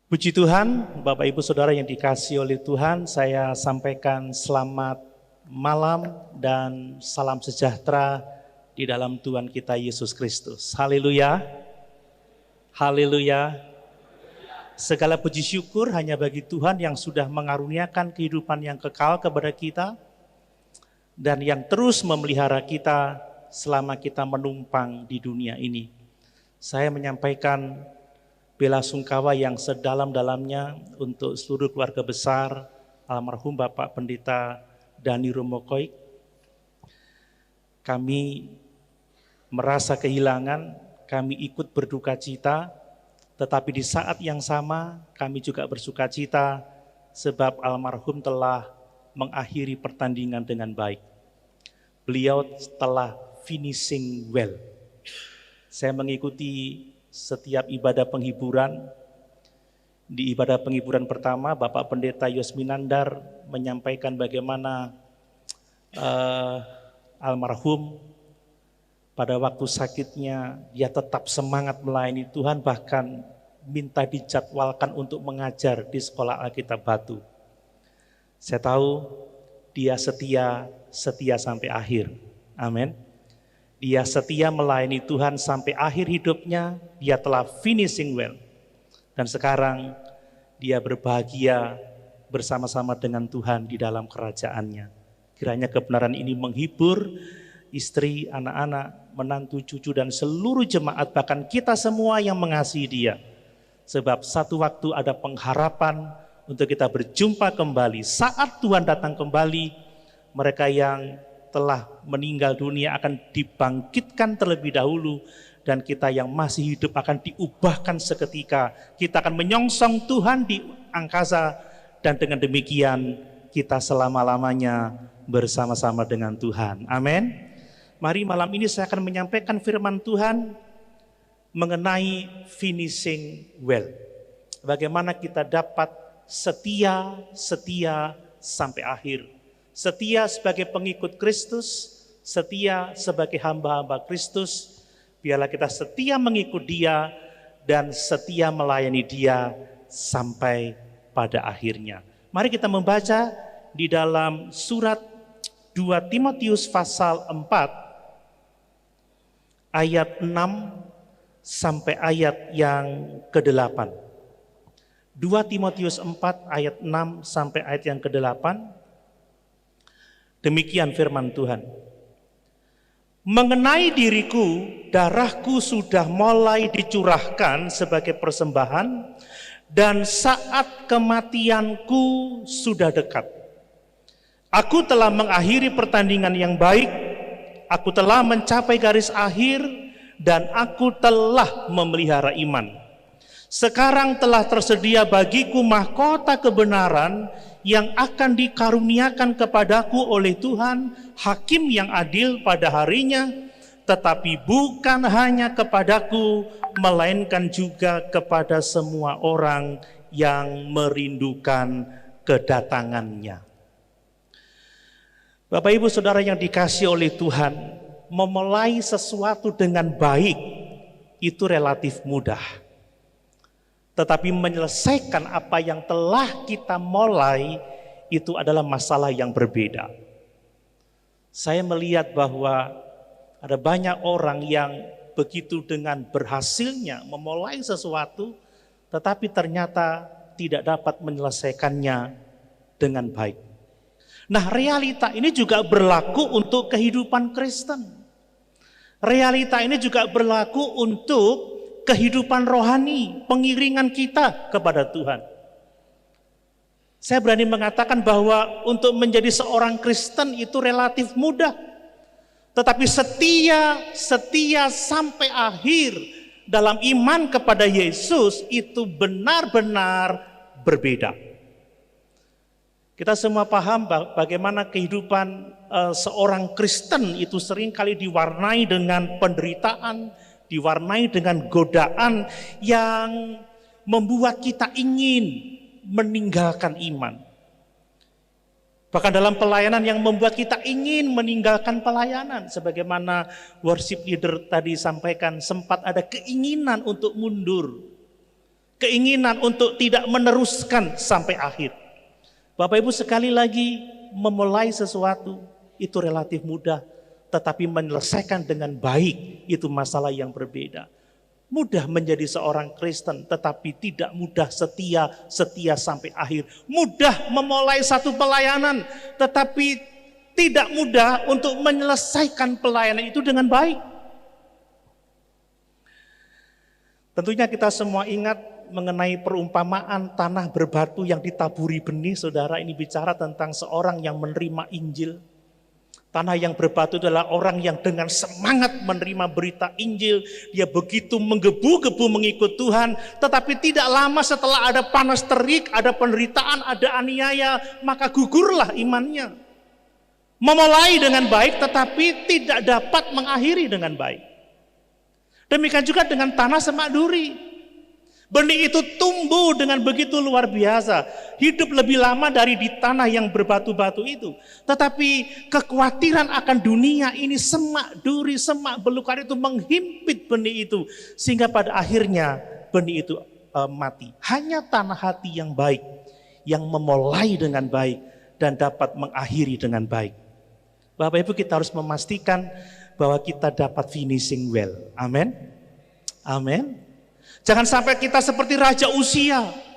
Puji Tuhan, Bapak Ibu Saudara yang dikasihi oleh Tuhan, saya sampaikan selamat malam dan salam sejahtera di dalam Tuhan kita Yesus Kristus. Haleluya. Haleluya. Segala puji syukur hanya bagi Tuhan yang sudah mengaruniakan kehidupan yang kekal kepada kita dan yang terus memelihara kita selama kita menumpang di dunia ini. Saya menyampaikan bela sungkawa yang sedalam-dalamnya untuk seluruh keluarga besar almarhum Bapak Pendeta Dani Romokoik. Kami merasa kehilangan, kami ikut berduka cita, tetapi di saat yang sama kami juga bersuka cita sebab almarhum telah mengakhiri pertandingan dengan baik. Beliau telah finishing well. Saya mengikuti setiap ibadah penghiburan. Di ibadah penghiburan pertama, Bapak Pendeta Yosminandar menyampaikan bagaimana almarhum pada waktu sakitnya dia tetap semangat melayani Tuhan, bahkan minta dijadwalkan untuk mengajar di sekolah Alkitab Batu. Saya tahu dia setia sampai akhir. Amin. Dia setia melayani Tuhan sampai akhir hidupnya, dia telah finishing well. Dan sekarang dia berbahagia bersama-sama dengan Tuhan di dalam kerajaannya. Kiranya kebenaran ini menghibur istri, anak-anak, menantu, cucu, dan seluruh jemaat, bahkan kita semua yang mengasihi dia. Sebab satu waktu ada pengharapan untuk kita berjumpa kembali. Saat Tuhan datang kembali, mereka yang telah meninggal dunia akan dibangkitkan terlebih dahulu, dan kita yang masih hidup akan diubahkan seketika. Kita akan menyongsong Tuhan di angkasa, dan dengan demikian kita selama-lamanya bersama-sama dengan Tuhan. Amin. Mari malam ini saya akan menyampaikan firman Tuhan mengenai finishing well. Bagaimana kita dapat setia sampai akhir. Setia sebagai pengikut Kristus, setia sebagai hamba-hamba Kristus. Biarlah kita setia mengikut Dia dan setia melayani Dia sampai pada akhirnya. Mari kita membaca di dalam surat 2 Timotius pasal 4 ayat 6 sampai ayat yang ke-8. 2 Timotius 4 ayat 6 sampai ayat yang ke-8. Demikian firman Tuhan. Mengenai diriku, darahku sudah mulai dicurahkan sebagai persembahan, dan saat kematianku sudah dekat. Aku telah mengakhiri pertandingan yang baik, aku telah mencapai garis akhir, dan aku telah memelihara iman. Sekarang telah tersedia bagiku mahkota kebenaran yang akan dikaruniakan kepadaku oleh Tuhan, hakim yang adil pada harinya, tetapi bukan hanya kepadaku, melainkan juga kepada semua orang yang merindukan kedatangannya. Bapak Ibu Saudara yang dikasihi oleh Tuhan, memulai sesuatu dengan baik itu relatif mudah. Tetapi menyelesaikan apa yang telah kita mulai itu adalah masalah yang berbeda. Saya melihat bahwa ada banyak orang yang begitu dengan berhasilnya memulai sesuatu, tetapi ternyata tidak dapat menyelesaikannya dengan baik. Nah, realita ini juga berlaku untuk kehidupan Kristen. Realita ini juga berlaku untuk kehidupan rohani, pengiringan kita kepada Tuhan. Saya berani mengatakan bahwa untuk menjadi seorang Kristen itu relatif mudah. Tetapi setia sampai akhir dalam iman kepada Yesus itu benar-benar berbeda. Kita semua paham bagaimana kehidupan seorang Kristen itu seringkali diwarnai dengan penderitaan, diwarnai dengan godaan yang membuat kita ingin meninggalkan iman. Bahkan dalam pelayanan yang membuat kita ingin meninggalkan pelayanan. Sebagaimana worship leader tadi sampaikan, sempat ada keinginan untuk mundur. keinginan untuk tidak meneruskan sampai akhir. Bapak Ibu, sekali lagi, memulai sesuatu itu relatif mudah, tetapi menyelesaikan dengan baik itu masalah yang berbeda. Mudah menjadi seorang Kristen, tetapi tidak mudah setia sampai akhir. Mudah memulai satu pelayanan, tetapi tidak mudah untuk menyelesaikan pelayanan itu dengan baik. Tentunya kita semua ingat mengenai perumpamaan tanah berbatu yang ditaburi benih, saudara. Ini bicara tentang seorang yang menerima Injil. Tanah yang berbatu adalah orang yang dengan semangat menerima berita Injil. Dia begitu menggebu-gebu mengikut Tuhan. Tetapi tidak lama setelah ada panas terik, ada penderitaan, ada aniaya, maka gugurlah imannya. Memulai dengan baik tetapi tidak dapat mengakhiri dengan baik. Demikian juga dengan tanah semak duri. Benih itu tumbuh dengan begitu luar biasa. Hidup lebih lama dari di tanah yang berbatu-batu itu. Tetapi kekhawatiran akan dunia ini, semak duri, semak belukar itu menghimpit benih itu. Sehingga pada akhirnya benih itu mati. Hanya tanah hati yang baik, yang memulai dengan baik dan dapat mengakhiri dengan baik. Bapak Ibu, kita harus memastikan bahwa kita dapat finishing well. Amin. Amin. Jangan sampai kita seperti Raja Uzia.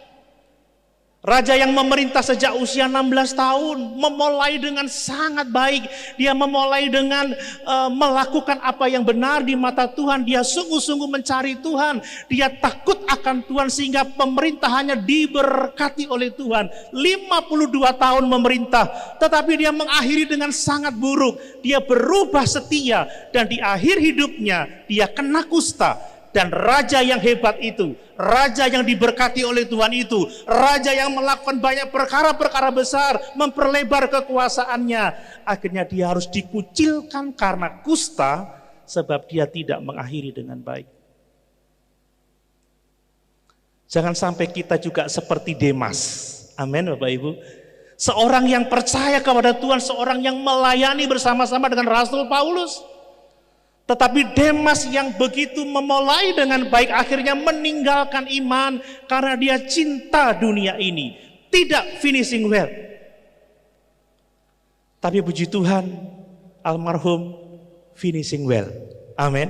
Raja yang memerintah sejak usia 16 tahun. Memulai dengan sangat baik. Dia memulai dengan melakukan apa yang benar di mata Tuhan. Dia sungguh-sungguh mencari Tuhan. Dia takut akan Tuhan sehingga pemerintahannya diberkati oleh Tuhan. 52 tahun memerintah. Tetapi dia mengakhiri dengan sangat buruk. Dia berubah setia. Dan di akhir hidupnya dia kena kusta. Dan raja yang hebat itu, raja yang diberkati oleh Tuhan itu, raja yang melakukan banyak perkara-perkara besar, memperlebar kekuasaannya, akhirnya dia harus dikucilkan karena kusta, sebab dia tidak mengakhiri dengan baik. Jangan sampai kita juga seperti Demas. Amin, Bapak Ibu. Seorang yang percaya kepada Tuhan, seorang yang melayani bersama-sama dengan Rasul Paulus. Tetapi Demas yang begitu memulai dengan baik akhirnya meninggalkan iman karena dia cinta dunia ini. Tidak finishing well. Tapi puji Tuhan, almarhum finishing well. Amin.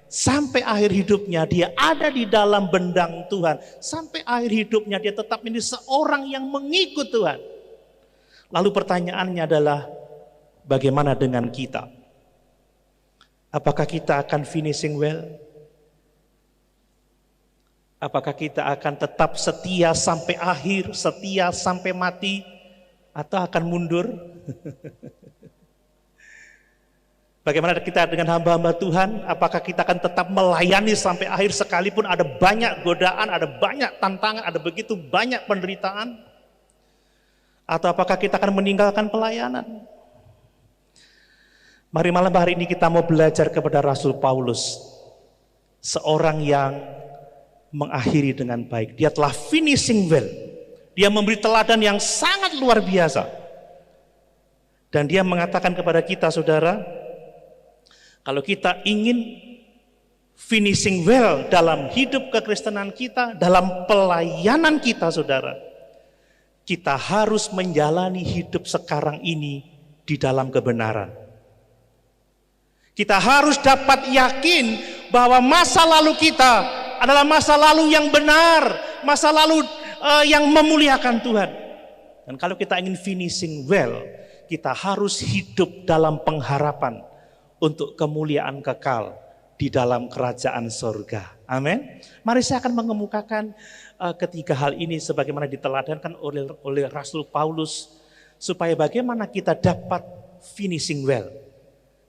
Sampai akhir hidupnya dia ada di dalam bendang Tuhan. Sampai akhir hidupnya dia tetap menjadi seorang yang mengikut Tuhan. Lalu pertanyaannya adalah, bagaimana dengan kita? Apakah kita akan finishing well? Apakah kita akan tetap setia sampai akhir, setia sampai mati, atau akan mundur? Bagaimana kita dengan hamba-hamba Tuhan? Apakah kita akan tetap melayani sampai akhir sekalipun ada banyak godaan, ada banyak tantangan, ada begitu banyak penderitaan? Atau apakah kita akan meninggalkan pelayanan? Mari malam hari ini kita mau belajar kepada Rasul Paulus. Seorang yang mengakhiri dengan baik. Dia telah finishing well. Dia memberi teladan yang sangat luar biasa. Dan dia mengatakan kepada kita, saudara, kalau kita ingin finishing well dalam hidup kekristenan kita, dalam pelayanan kita, saudara, kita harus menjalani hidup sekarang ini di dalam kebenaran. Kita harus dapat yakin bahwa masa lalu kita adalah masa lalu yang benar, masa lalu yang memuliakan Tuhan. Dan kalau kita ingin finishing well, kita harus hidup dalam pengharapan untuk kemuliaan kekal di dalam kerajaan surga. Amin. Mari saya akan mengemukakan ketiga hal ini sebagaimana diteladankan oleh Rasul Paulus, supaya bagaimana kita dapat finishing well.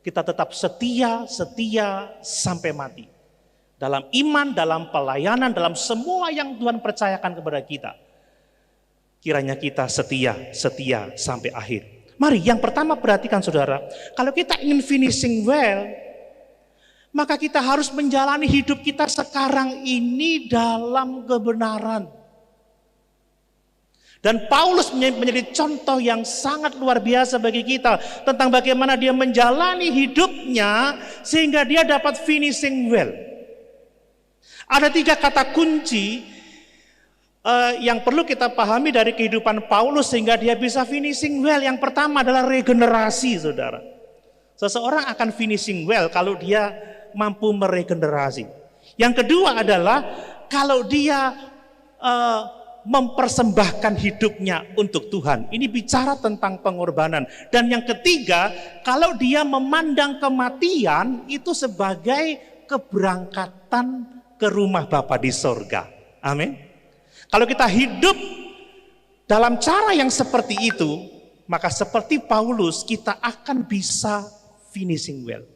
Kita tetap setia sampai mati. Dalam iman, dalam pelayanan, dalam semua yang Tuhan percayakan kepada kita. Kiranya kita setia sampai akhir. Mari yang pertama perhatikan saudara. Kalau kita ingin finishing well, maka kita harus menjalani hidup kita sekarang ini dalam kebenaran. Dan Paulus menjadi contoh yang sangat luar biasa bagi kita tentang bagaimana dia menjalani hidupnya sehingga dia dapat finishing well. Ada 3 kata kunci yang perlu kita pahami dari kehidupan Paulus sehingga dia bisa finishing well. Yang pertama adalah regenerasi, saudara. Seseorang akan finishing well kalau dia mampu meregenerasi. Yang kedua adalah kalau dia mempersembahkan hidupnya untuk Tuhan. Ini bicara tentang pengorbanan. Dan yang ketiga, kalau dia memandang kematian itu sebagai keberangkatan ke rumah Bapa di sorga. Amin. Kalau kita hidup dalam cara yang seperti itu, maka seperti Paulus kita akan bisa finishing well.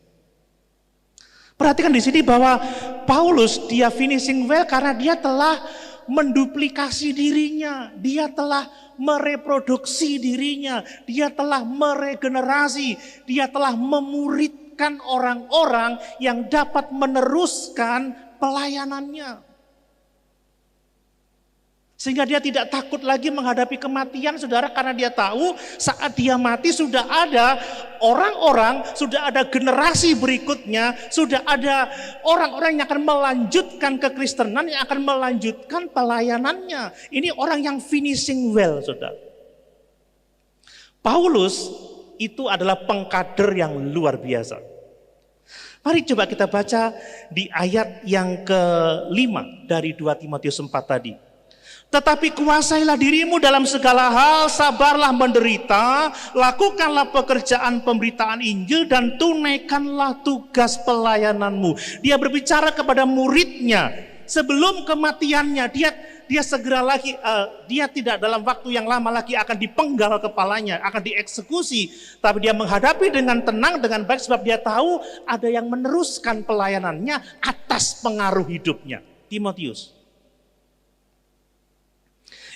Perhatikan di sini bahwa Paulus dia finishing well karena dia telah menduplikasi dirinya, dia telah mereproduksi dirinya, dia telah meregenerasi, dia telah memuridkan orang-orang yang dapat meneruskan pelayanannya. Sehingga dia tidak takut lagi menghadapi kematian, saudara, karena dia tahu saat dia mati sudah ada orang-orang, sudah ada generasi berikutnya, sudah ada orang-orang yang akan melanjutkan kekristenan, yang akan melanjutkan pelayanannya. Ini orang yang finishing well, saudara. Paulus itu adalah pengkader yang luar biasa. Mari coba kita baca di ayat yang ke-5 dari 2 Timotius 4 tadi. Tetapi kuasailah dirimu dalam segala hal, sabarlah menderita, lakukanlah pekerjaan pemberitaan Injil dan tunaikanlah tugas pelayananmu. Dia berbicara kepada muridnya sebelum kematiannya, dia segera lagi, dia tidak dalam waktu yang lama lagi akan dipenggal kepalanya, akan dieksekusi. Tapi dia menghadapi dengan tenang, dengan baik, sebab dia tahu ada yang meneruskan pelayanannya atas pengaruh hidupnya. Timotius.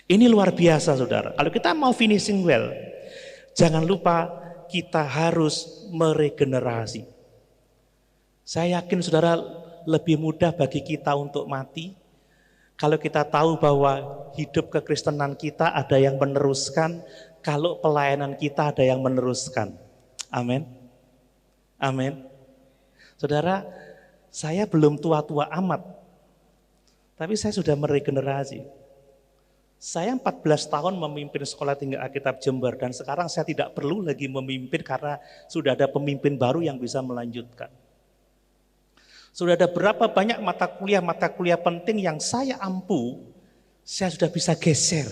Ini luar biasa, saudara. Kalau kita mau finishing well, jangan lupa kita harus meregenerasi. Saya yakin, saudara, lebih mudah bagi kita untuk mati kalau kita tahu bahwa hidup kekristenan kita ada yang meneruskan, kalau pelayanan kita ada yang meneruskan. Amin. Amin. Saudara, saya belum tua-tua amat, tapi saya sudah meregenerasi. Saya 14 tahun memimpin Sekolah Tinggi Alkitab Jember dan sekarang saya tidak perlu lagi memimpin karena sudah ada pemimpin baru yang bisa melanjutkan. Sudah ada berapa banyak mata kuliah penting yang saya ampu, saya sudah bisa geser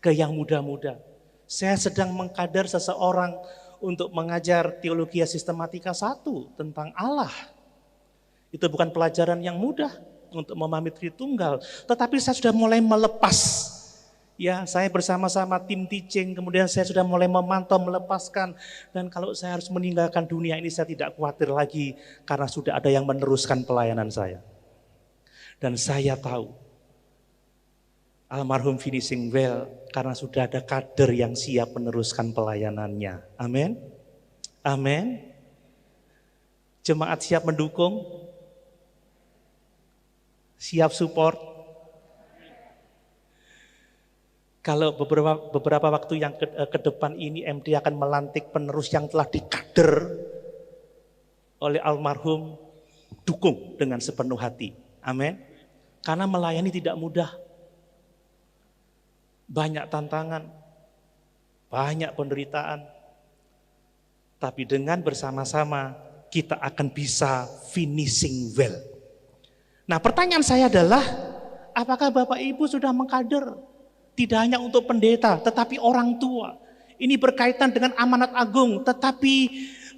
ke yang muda-muda. Saya sedang mengkader seseorang untuk mengajar teologi sistematika 1 tentang Allah. Itu bukan pelajaran yang mudah untuk memahami Tritunggal, tetapi saya sudah mulai melepas. Ya, saya bersama-sama tim teaching, kemudian saya sudah mulai memantau, melepaskan. Dan kalau saya harus meninggalkan dunia ini, saya tidak khawatir lagi karena sudah ada yang meneruskan pelayanan saya. Dan saya tahu almarhum finishing well karena sudah ada kader yang siap meneruskan pelayanannya. Amin. Amin. Jemaat siap mendukung? Siap support. Kalau beberapa waktu yang ke depan ini MD akan melantik penerus yang telah dikader oleh almarhum, dukung dengan sepenuh hati. Amin. Karena melayani tidak mudah. Banyak tantangan, banyak penderitaan. Tapi dengan bersama-sama kita akan bisa finishing well. Nah, pertanyaan saya adalah, apakah Bapak Ibu sudah mengkader? Tidak hanya untuk pendeta, tetapi orang tua. Ini berkaitan dengan amanat agung, tetapi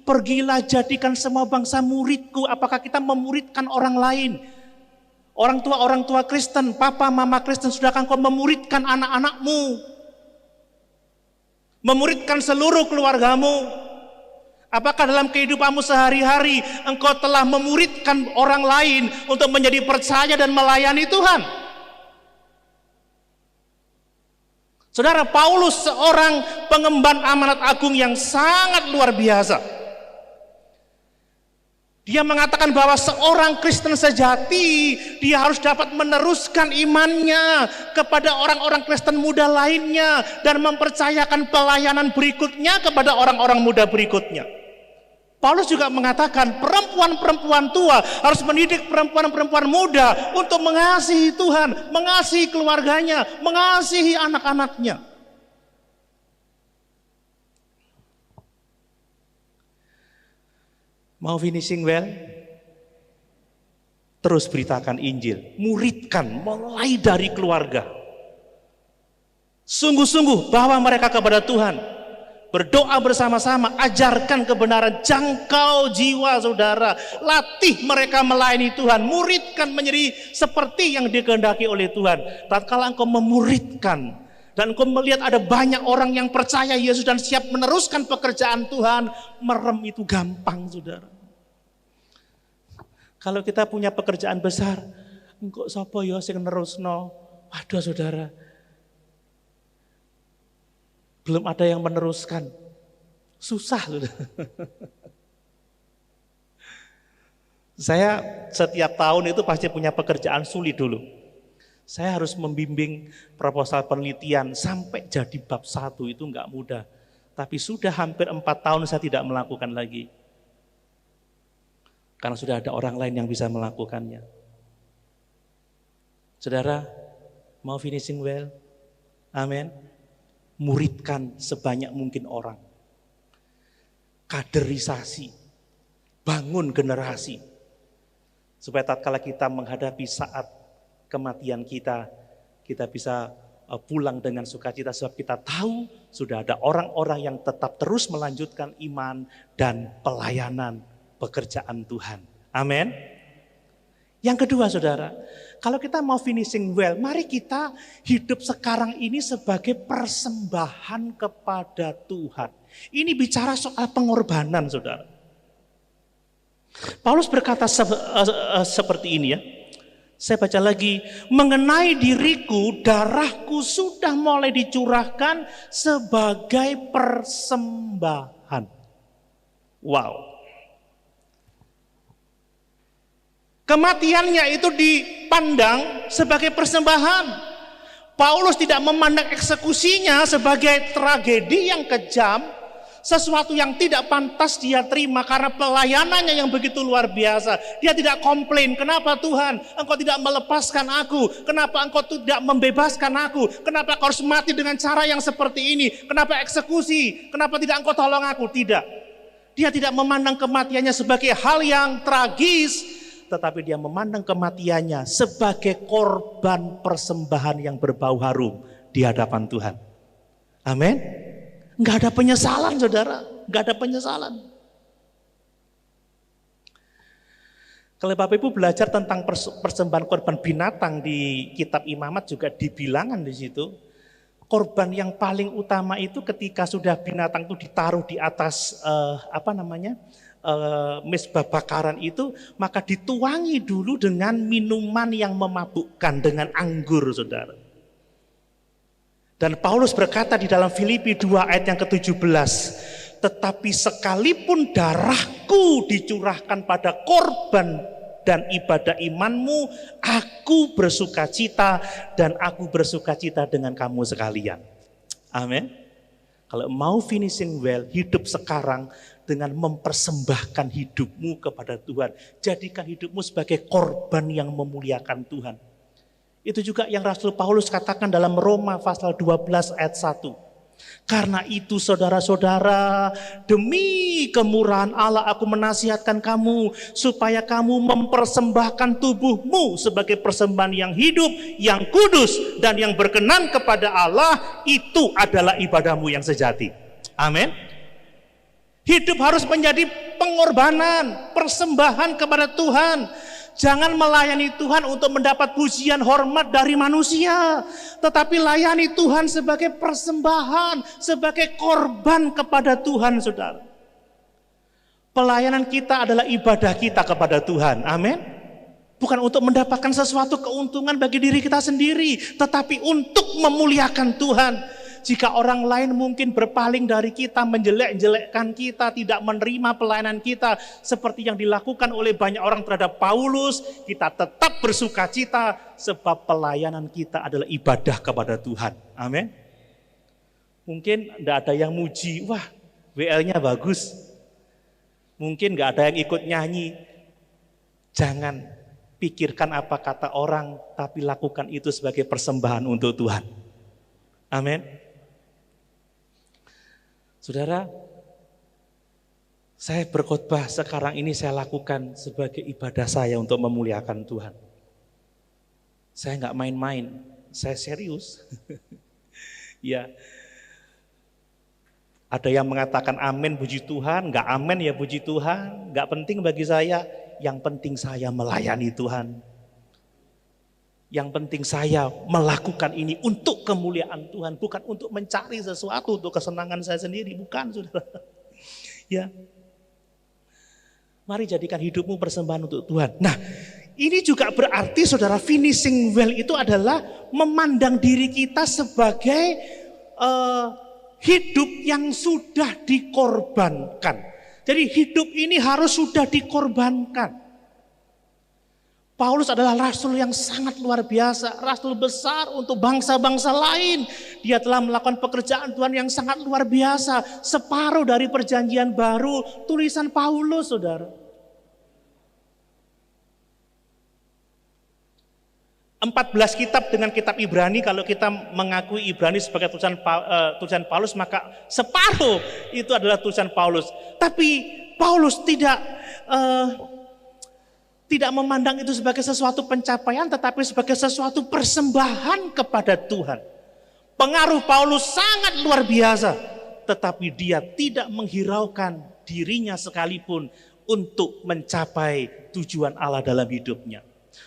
pergilah jadikan semua bangsa muridku. Apakah kita memuridkan orang lain? Orang tua Kristen, papa, mama Kristen, sudahkah engkau memuridkan anak-anakmu? Memuridkan seluruh keluargamu? Apakah dalam kehidupanmu sehari-hari engkau telah memuridkan orang lain untuk menjadi percaya dan melayani Tuhan? Saudara, Paulus seorang pengemban amanat agung yang sangat luar biasa. Dia mengatakan bahwa seorang Kristen sejati, dia harus dapat meneruskan imannya kepada orang-orang Kristen muda lainnya dan mempercayakan pelayanan berikutnya kepada orang-orang muda berikutnya. Paulus juga mengatakan perempuan-perempuan tua harus mendidik perempuan-perempuan muda untuk mengasihi Tuhan, mengasihi keluarganya, mengasihi anak-anaknya. Mau finishing well? Terus beritakan Injil, muridkan mulai dari keluarga. Sungguh-sungguh bawa mereka kepada Tuhan. Berdoa bersama-sama, ajarkan kebenaran, jangkau jiwa saudara, latih mereka melayani Tuhan, muridkan menjadi seperti yang dikehendaki oleh Tuhan. Tatkala engkau memuridkan dan engkau melihat ada banyak orang yang percaya Yesus dan siap meneruskan pekerjaan Tuhan, merem itu gampang saudara. Kalau kita punya pekerjaan besar, engkau sapa ya sing nerusno? Waduh saudara, belum ada yang meneruskan. Susah. Saya setiap tahun itu pasti punya pekerjaan sulit dulu. Saya harus membimbing proposal penelitian sampai jadi bab 1 itu enggak mudah. Tapi sudah hampir 4 tahun saya tidak melakukan lagi. Karena sudah ada orang lain yang bisa melakukannya. Saudara, mau finishing well? Amin. Muridkan sebanyak mungkin orang. Kaderisasi, bangun generasi. Supaya tatkala kita menghadapi saat kematian kita bisa pulang dengan sukacita sebab kita tahu sudah ada orang-orang yang tetap terus melanjutkan iman dan pelayanan pekerjaan Tuhan. Amin. Yang kedua saudara, kalau kita mau finishing well, mari kita hidup sekarang ini sebagai persembahan kepada Tuhan. Ini bicara soal pengorbanan saudara. Paulus berkata seperti ini ya. Saya baca lagi, mengenai diriku, darahku sudah mulai dicurahkan sebagai persembahan. Wow. Kematiannya itu dipandang sebagai persembahan. Paulus tidak memandang eksekusinya sebagai tragedi yang kejam, sesuatu yang tidak pantas dia terima karena pelayanannya yang begitu luar biasa. Dia tidak komplain, kenapa Tuhan engkau tidak melepaskan aku? Kenapa engkau tidak membebaskan aku? Kenapa kau harus mati dengan cara yang seperti ini? Kenapa eksekusi? Kenapa tidak engkau tolong aku? Tidak. Dia tidak memandang kematiannya sebagai hal yang tragis, tetapi dia memandang kematiannya sebagai korban persembahan yang berbau harum di hadapan Tuhan. Amin. Enggak ada penyesalan saudara, enggak ada penyesalan. Kalau Bapak Ibu belajar tentang persembahan korban binatang di kitab Imamat juga dibilangan di situ. Korban yang paling utama itu ketika sudah binatang itu ditaruh di atas mezbah bakaran itu, maka dituangi dulu dengan minuman yang memabukkan, dengan anggur saudara. Dan Paulus berkata di dalam Filipi 2 ayat yang ke-17, tetapi sekalipun darahku dicurahkan pada korban dan ibadah imanmu, aku bersukacita dan aku bersukacita dengan kamu sekalian. Amin. Kalau mau finishing well, hidup sekarang dengan mempersembahkan hidupmu kepada Tuhan. Jadikan hidupmu sebagai korban yang memuliakan Tuhan. Itu juga yang Rasul Paulus katakan dalam Roma pasal 12 ayat 1. Karena itu saudara-saudara, demi kemurahan Allah aku menasihatkan kamu supaya kamu mempersembahkan tubuhmu sebagai persembahan yang hidup, yang kudus dan yang berkenan kepada Allah. Itu adalah ibadahmu yang sejati. Amin. Hidup harus menjadi pengorbanan, persembahan kepada Tuhan. Jangan melayani Tuhan untuk mendapat pujian hormat dari manusia, tetapi layani Tuhan sebagai persembahan, sebagai korban kepada Tuhan, saudara. Pelayanan kita adalah ibadah kita kepada Tuhan, amin. Bukan untuk mendapatkan sesuatu keuntungan bagi diri kita sendiri, tetapi untuk memuliakan Tuhan. Jika orang lain mungkin berpaling dari kita, menjelek-jelekkan kita, tidak menerima pelayanan kita seperti yang dilakukan oleh banyak orang terhadap Paulus, kita tetap bersukacita sebab pelayanan kita adalah ibadah kepada Tuhan. Amin. Mungkin tidak ada yang muji, wah WL-nya bagus. Mungkin gak ada yang ikut nyanyi. Jangan pikirkan apa kata orang, tapi lakukan itu sebagai persembahan untuk Tuhan. Amin. Saudara, saya berkhotbah sekarang ini saya lakukan sebagai ibadah saya untuk memuliakan Tuhan. Saya nggak main-main, saya serius. Ya, ada yang mengatakan amin puji Tuhan, nggak amin ya puji Tuhan, nggak penting bagi saya. Yang penting saya melayani Tuhan. Yang penting saya melakukan ini untuk kemuliaan Tuhan, bukan untuk mencari sesuatu untuk kesenangan saya sendiri, bukan, saudara. Ya, mari jadikan hidupmu persembahan untuk Tuhan. Nah, ini juga berarti saudara, finishing well itu adalah memandang diri kita sebagai hidup yang sudah dikorbankan. Jadi hidup ini harus sudah dikorbankan. Paulus adalah rasul yang sangat luar biasa, rasul besar untuk bangsa-bangsa lain. Dia telah melakukan pekerjaan Tuhan yang sangat luar biasa. Separuh dari perjanjian baru, tulisan Paulus, saudara. 14 kitab dengan kitab Ibrani, kalau kita mengakui Ibrani sebagai tulisan Paulus, maka separuh itu adalah tulisan Paulus. Tapi Paulus tidak memandang itu sebagai sesuatu pencapaian, tetapi sebagai sesuatu persembahan kepada Tuhan. Pengaruh Paulus sangat luar biasa, tetapi dia tidak menghiraukan dirinya sekalipun untuk mencapai tujuan Allah dalam hidupnya.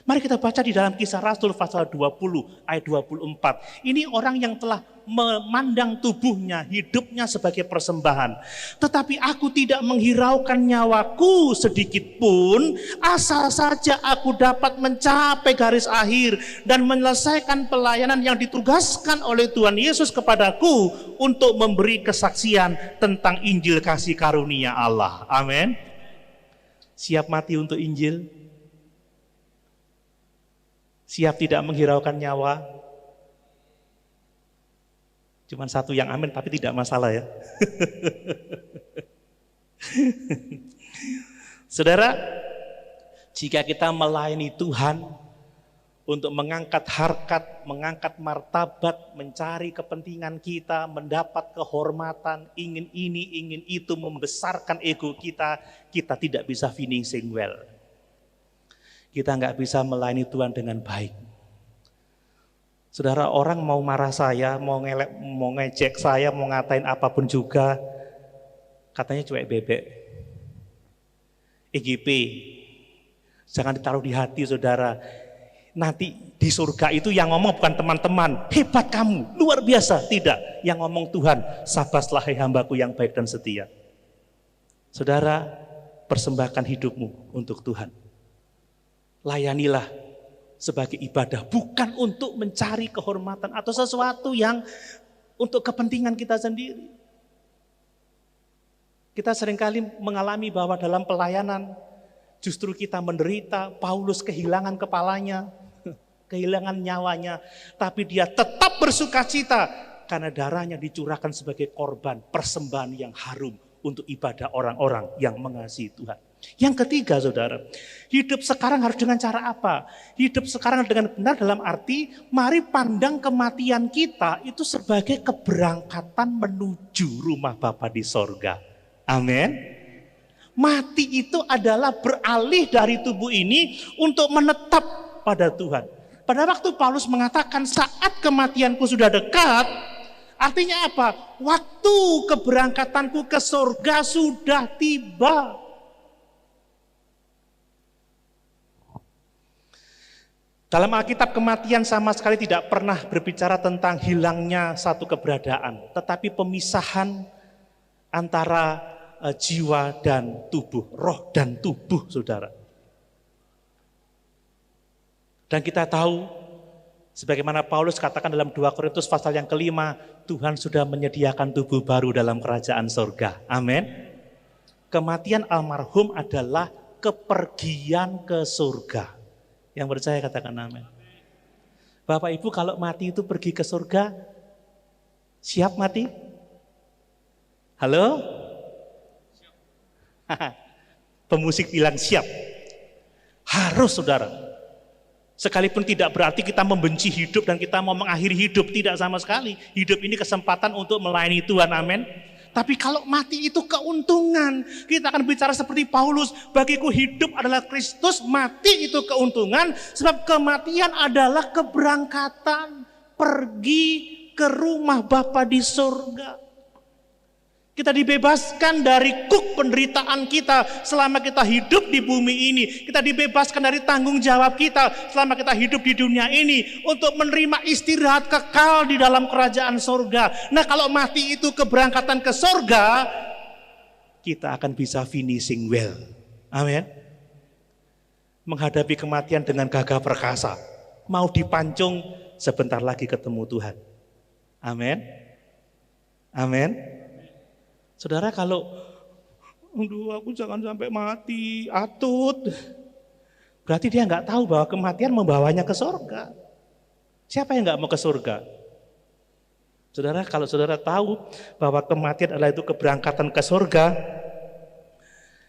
Mari kita baca di dalam Kisah Rasul pasal 20 ayat 24. Ini orang yang telah memandang tubuhnya, hidupnya sebagai persembahan. Tetapi aku tidak menghiraukan nyawaku sedikit pun, asal saja aku dapat mencapai garis akhir dan menyelesaikan pelayanan yang ditugaskan oleh Tuhan Yesus kepadaku untuk memberi kesaksian tentang Injil kasih karunia Allah. Amin. Siap mati untuk Injil? Siap tidak menghiraukan nyawa? Cuman satu yang amin, tapi tidak masalah ya. Saudara, jika kita melayani Tuhan untuk mengangkat harkat, mengangkat martabat, mencari kepentingan kita, mendapat kehormatan, ingin ini, ingin itu, membesarkan ego kita, kita tidak bisa finishing well. Kita nggak bisa melayani Tuhan dengan baik. Saudara, orang mau marah saya, mau ngejek saya, mau ngatain apapun juga, katanya cuek bebek. EGP, jangan ditaruh di hati, saudara. Nanti di surga itu yang ngomong bukan teman-teman, hebat kamu, luar biasa. Tidak, yang ngomong Tuhan, sabaslah hai hambaku yang baik dan setia. Saudara, persembahkan hidupmu untuk Tuhan. Layanilah sebagai ibadah, bukan untuk mencari kehormatan atau sesuatu yang untuk kepentingan kita sendiri. Kita seringkali mengalami bahwa dalam pelayanan justru kita menderita. Paulus kehilangan kepalanya, kehilangan nyawanya, tapi dia tetap bersukacita karena darahnya dicurahkan sebagai korban persembahan yang harum untuk ibadah orang-orang yang mengasihi Tuhan. Yang ketiga, saudara, hidup sekarang harus dengan cara apa? Hidup sekarang dengan benar dalam arti, mari pandang kematian kita itu sebagai keberangkatan menuju rumah Bapa di sorga. Amin. Mati itu adalah beralih dari tubuh ini untuk menetap pada Tuhan. Pada waktu Paulus mengatakan saat kematianku sudah dekat, artinya apa? Waktu keberangkatanku ke sorga sudah tiba. Dalam Alkitab kematian sama sekali tidak pernah berbicara tentang hilangnya satu keberadaan, tetapi pemisahan antara jiwa dan tubuh, roh dan tubuh, saudara. Dan kita tahu, sebagaimana Paulus katakan dalam 2 Korintus pasal yang kelima, Tuhan sudah menyediakan tubuh baru dalam kerajaan sorga. Amin. Kematian almarhum adalah kepergian ke surga. Yang percaya katakan amin. Bapak Ibu kalau mati itu pergi ke surga, siap mati? Halo? Pemusik bilang siap. Harus saudara. Sekalipun tidak berarti kita membenci hidup dan kita mau mengakhiri hidup. Tidak sama sekali. Hidup ini kesempatan untuk melayani Tuhan, amin. Tapi kalau mati itu keuntungan. Kita akan bicara seperti Paulus. Bagiku hidup adalah Kristus, mati itu keuntungan. Sebab kematian adalah keberangkatan. Pergi ke rumah Bapa di surga. Kita dibebaskan dari kuk penderitaan kita selama kita hidup di bumi ini. Kita dibebaskan dari tanggung jawab kita selama kita hidup di dunia ini. Untuk menerima istirahat kekal di dalam kerajaan surga. Nah kalau mati itu keberangkatan ke surga, kita akan bisa finishing well. Amin. Menghadapi kematian dengan gagah perkasa. Mau dipancung, sebentar lagi ketemu Tuhan. Amin. Amin. Saudara kalau, aduh aku jangan sampai mati, atut. Berarti dia nggak tahu bahwa kematian membawanya ke surga. Siapa yang nggak mau ke surga? Saudara, kalau saudara tahu bahwa kematian adalah itu keberangkatan ke surga,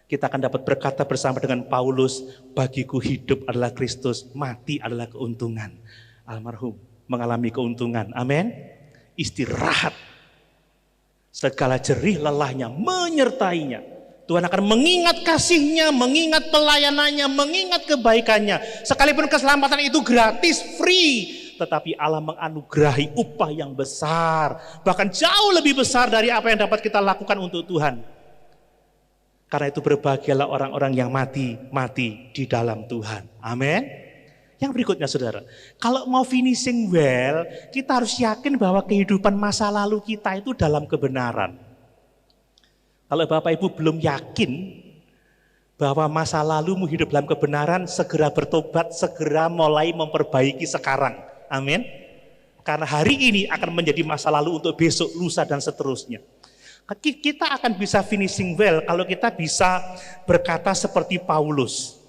kita akan dapat berkata bersama dengan Paulus, bagiku hidup adalah Kristus, mati adalah keuntungan. Almarhum mengalami keuntungan, amin. Istirahat. Segala jerih lelahnya menyertainya. Tuhan akan mengingat kasih-Nya, mengingat pelayanannya, mengingat kebaikannya. Sekalipun keselamatan itu gratis, free. Tetapi Allah menganugerahi upah yang besar. Bahkan jauh lebih besar dari apa yang dapat kita lakukan untuk Tuhan. Karena itu berbahagialah orang-orang yang mati di dalam Tuhan. Amin. Yang berikutnya saudara, kalau mau finishing well, kita harus yakin bahwa kehidupan masa lalu kita itu dalam kebenaran. Kalau Bapak Ibu belum yakin bahwa masa lalumu hidup dalam kebenaran, segera bertobat, segera mulai memperbaiki sekarang. Amin. Karena hari ini akan menjadi masa lalu untuk besok, lusa dan seterusnya. Kita akan bisa finishing well kalau kita bisa berkata seperti Paulus.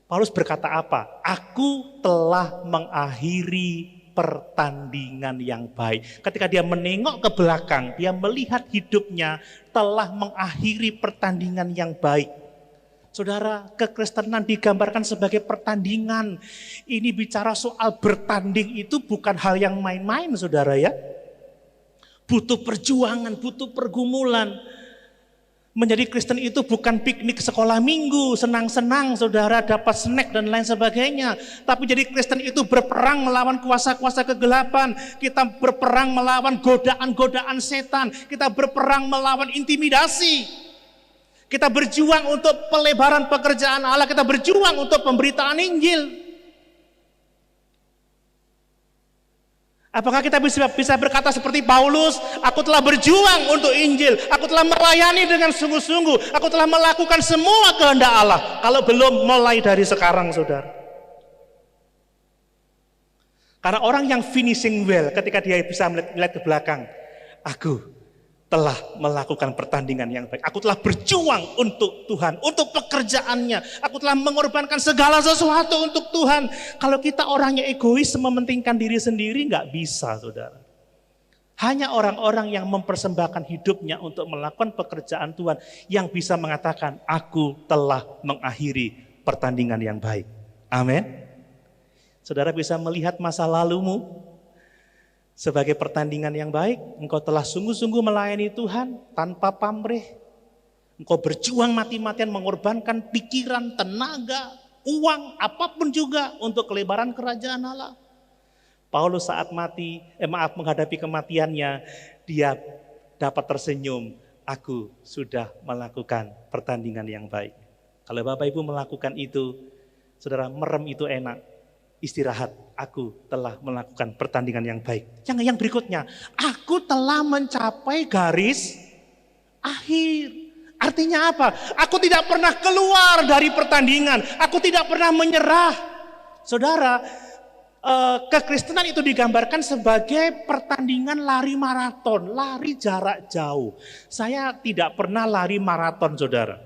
Paulus berkata apa? Aku telah mengakhiri pertandingan yang baik. Ketika dia menengok ke belakang, dia melihat hidupnya telah mengakhiri pertandingan yang baik. Saudara, kekristenan digambarkan sebagai pertandingan. Ini bicara soal bertanding itu bukan hal yang main-main, saudara ya. Butuh perjuangan, butuh pergumulan. Menjadi Kristen itu bukan piknik sekolah minggu, senang-senang saudara dapat snack dan lain sebagainya. Tapi jadi Kristen itu berperang melawan kuasa-kuasa kegelapan. Kita berperang melawan godaan-godaan setan. Kita berperang melawan intimidasi. Kita berjuang untuk pelebaran pekerjaan Allah. Kita berjuang untuk pemberitaan Injil. Apakah kita bisa berkata seperti Paulus, aku telah berjuang untuk Injil, aku telah melayani dengan sungguh-sungguh, aku telah melakukan semua kehendak Allah. Kalau belum, mulai dari sekarang saudara. Karena orang yang finishing well, ketika dia bisa melihat ke belakang, aku telah melakukan pertandingan yang baik. Aku telah berjuang untuk Tuhan, untuk pekerjaannya. Aku telah mengorbankan segala sesuatu untuk Tuhan. Kalau kita orangnya egois, mementingkan diri sendiri, nggak bisa, saudara. Hanya orang-orang yang mempersembahkan hidupnya untuk melakukan pekerjaan Tuhan yang bisa mengatakan, aku telah mengakhiri pertandingan yang baik. Amin. Saudara bisa melihat masa lalumu sebagai pertandingan yang baik. Engkau telah sungguh-sungguh melayani Tuhan tanpa pamrih. Engkau berjuang mati-matian mengorbankan pikiran, tenaga, uang, apapun juga untuk kelebaran kerajaan Allah. Paulus saat menghadapi kematiannya, dia dapat tersenyum. Aku sudah melakukan pertandingan yang baik. Kalau Bapak Ibu melakukan itu, saudara, merem itu enak. Istirahat, aku telah melakukan pertandingan yang baik. Yang berikutnya, aku telah mencapai garis akhir. Artinya apa? Aku tidak pernah keluar dari pertandingan. Aku tidak pernah menyerah. Saudara, kekristenan itu digambarkan sebagai pertandingan lari maraton, lari jarak jauh. Saya tidak pernah lari maraton, saudara.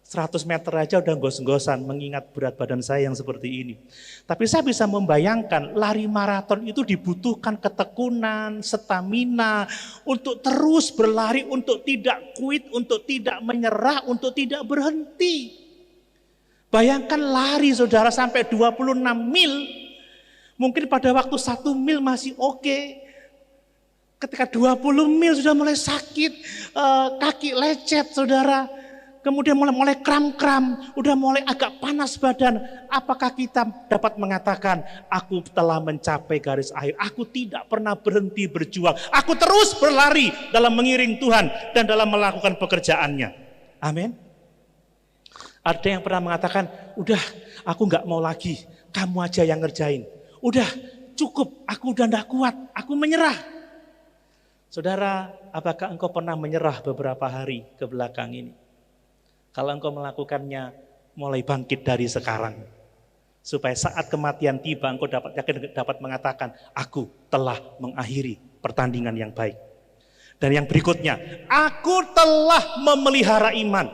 100 meter aja udah gos-gosan mengingat berat badan saya yang seperti ini. Tapi saya bisa membayangkan lari maraton itu dibutuhkan ketekunan, stamina untuk terus berlari, untuk tidak quit, untuk tidak menyerah, untuk tidak berhenti. Bayangkan lari saudara sampai 26 mil, mungkin pada waktu 1 mil masih oke. Ketika 20 mil sudah mulai sakit, kaki lecet saudara. Kemudian mulai kram-kram, udah mulai agak panas badan. Apakah kita dapat mengatakan, aku telah mencapai garis akhir, aku tidak pernah berhenti berjuang, aku terus berlari dalam mengiring Tuhan dan dalam melakukan pekerjaannya. Amin. Ada yang pernah mengatakan, udah aku gak mau lagi, kamu aja yang ngerjain. Udah cukup, aku udah gak kuat, aku menyerah. Saudara, apakah engkau pernah menyerah beberapa hari ke belakang ini? Kalau engkau melakukannya, mulai bangkit dari sekarang. Supaya saat kematian tiba, engkau dapat mengatakan, aku telah mengakhiri pertandingan yang baik. Dan yang berikutnya, aku telah memelihara iman.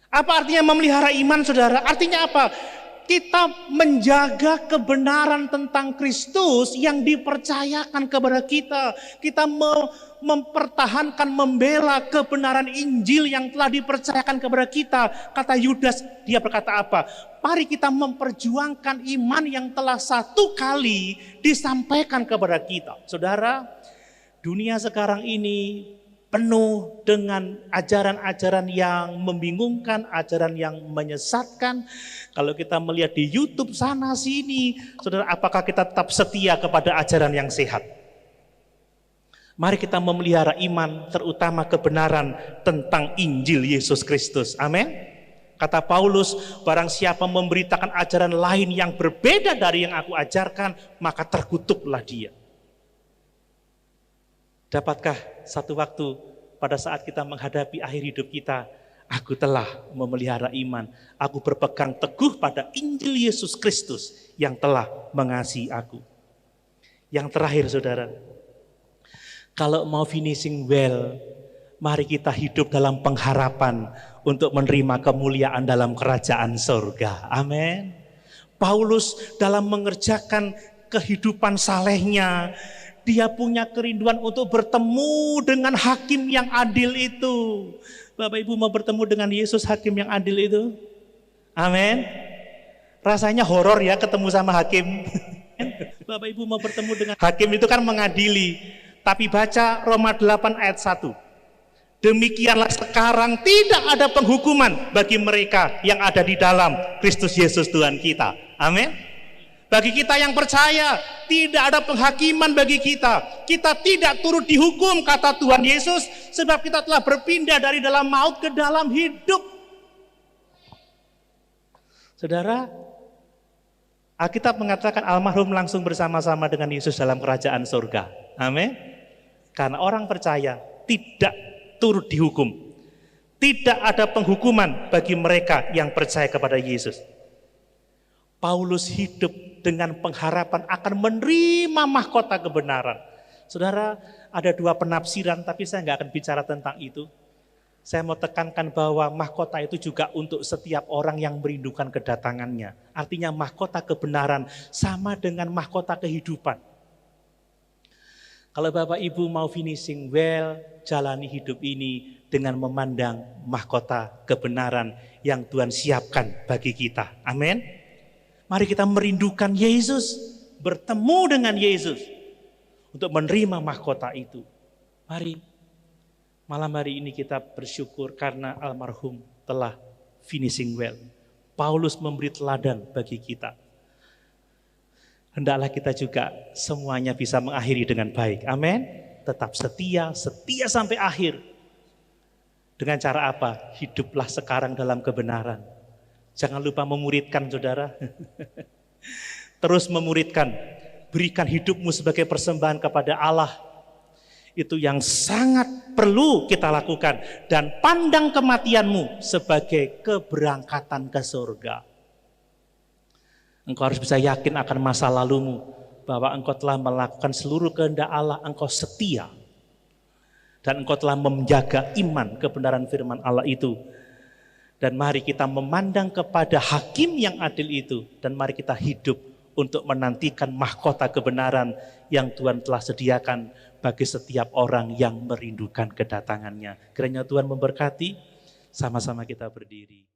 Apa artinya memelihara iman, saudara? Artinya apa? Kita menjaga kebenaran tentang Kristus yang dipercayakan kepada kita. Kita mempertahankan, membela kebenaran Injil yang telah dipercayakan kepada kita. Kata Yudas, dia berkata apa? Mari kita memperjuangkan iman yang telah satu kali disampaikan kepada kita. Saudara, dunia sekarang ini penuh dengan ajaran-ajaran yang membingungkan, ajaran yang menyesatkan. Kalau kita melihat di YouTube sana sini, saudara, apakah kita tetap setia kepada ajaran yang sehat? Mari kita memelihara iman, terutama kebenaran tentang Injil Yesus Kristus. Amin. Kata Paulus, barang siapa memberitakan ajaran lain yang berbeda dari yang aku ajarkan, maka terkutuklah dia. Dapatkah satu waktu pada saat kita menghadapi akhir hidup kita, aku telah memelihara iman, aku berpegang teguh pada Injil Yesus Kristus yang telah mengasihi aku. Yang terakhir saudara, kalau mau finishing well, mari kita hidup dalam pengharapan untuk menerima kemuliaan dalam kerajaan surga. Amin. Paulus dalam mengerjakan kehidupan salehnya, dia punya kerinduan untuk bertemu dengan hakim yang adil itu. Bapak Ibu mau bertemu dengan Yesus hakim yang adil itu? Amin. Rasanya horor ya ketemu sama hakim. Bapak Ibu mau bertemu dengan hakim itu kan mengadili. Tapi baca Roma 8 ayat 1. Demikianlah sekarang tidak ada penghukuman bagi mereka yang ada di dalam Kristus Yesus Tuhan kita. Amin. Bagi kita yang percaya, tidak ada penghakiman bagi kita. Kita tidak turut dihukum, kata Tuhan Yesus, sebab kita telah berpindah dari dalam maut ke dalam hidup. Saudara, Alkitab mengatakan almarhum langsung bersama-sama dengan Yesus dalam kerajaan surga. Amin. Karena orang percaya tidak turut dihukum. Tidak ada penghukuman bagi mereka yang percaya kepada Yesus. Paulus hidup dengan pengharapan akan menerima mahkota kebenaran. Saudara, ada dua penafsiran, tapi saya nggak akan bicara tentang itu. Saya mau tekankan bahwa mahkota itu juga untuk setiap orang yang merindukan kedatangannya. Artinya mahkota kebenaran sama dengan mahkota kehidupan. Kalau Bapak Ibu mau finishing well, jalani hidup ini dengan memandang mahkota kebenaran yang Tuhan siapkan bagi kita. Amin. Mari kita merindukan Yesus, bertemu dengan Yesus untuk menerima mahkota itu. Mari, malam hari ini kita bersyukur karena almarhum telah finishing well. Paulus memberi teladan bagi kita. Hendaklah kita juga semuanya bisa mengakhiri dengan baik. Amin. Tetap setia, setia sampai akhir. Dengan cara apa? Hiduplah sekarang dalam kebenaran. Jangan lupa memuridkan saudara. Terus memuridkan. Berikan hidupmu sebagai persembahan kepada Allah. Itu yang sangat perlu kita lakukan. Dan pandang kematianmu sebagai keberangkatan ke surga. Engkau harus bisa yakin akan masa lalumu. Bahwa engkau telah melakukan seluruh kehendak Allah. Engkau setia. Dan engkau telah menjaga iman kebenaran firman Allah itu. Dan mari kita memandang kepada hakim yang adil itu, dan mari kita hidup untuk menantikan mahkota kebenaran yang Tuhan telah sediakan bagi setiap orang yang merindukan kedatangannya. Kiranya Tuhan memberkati, sama-sama kita berdiri.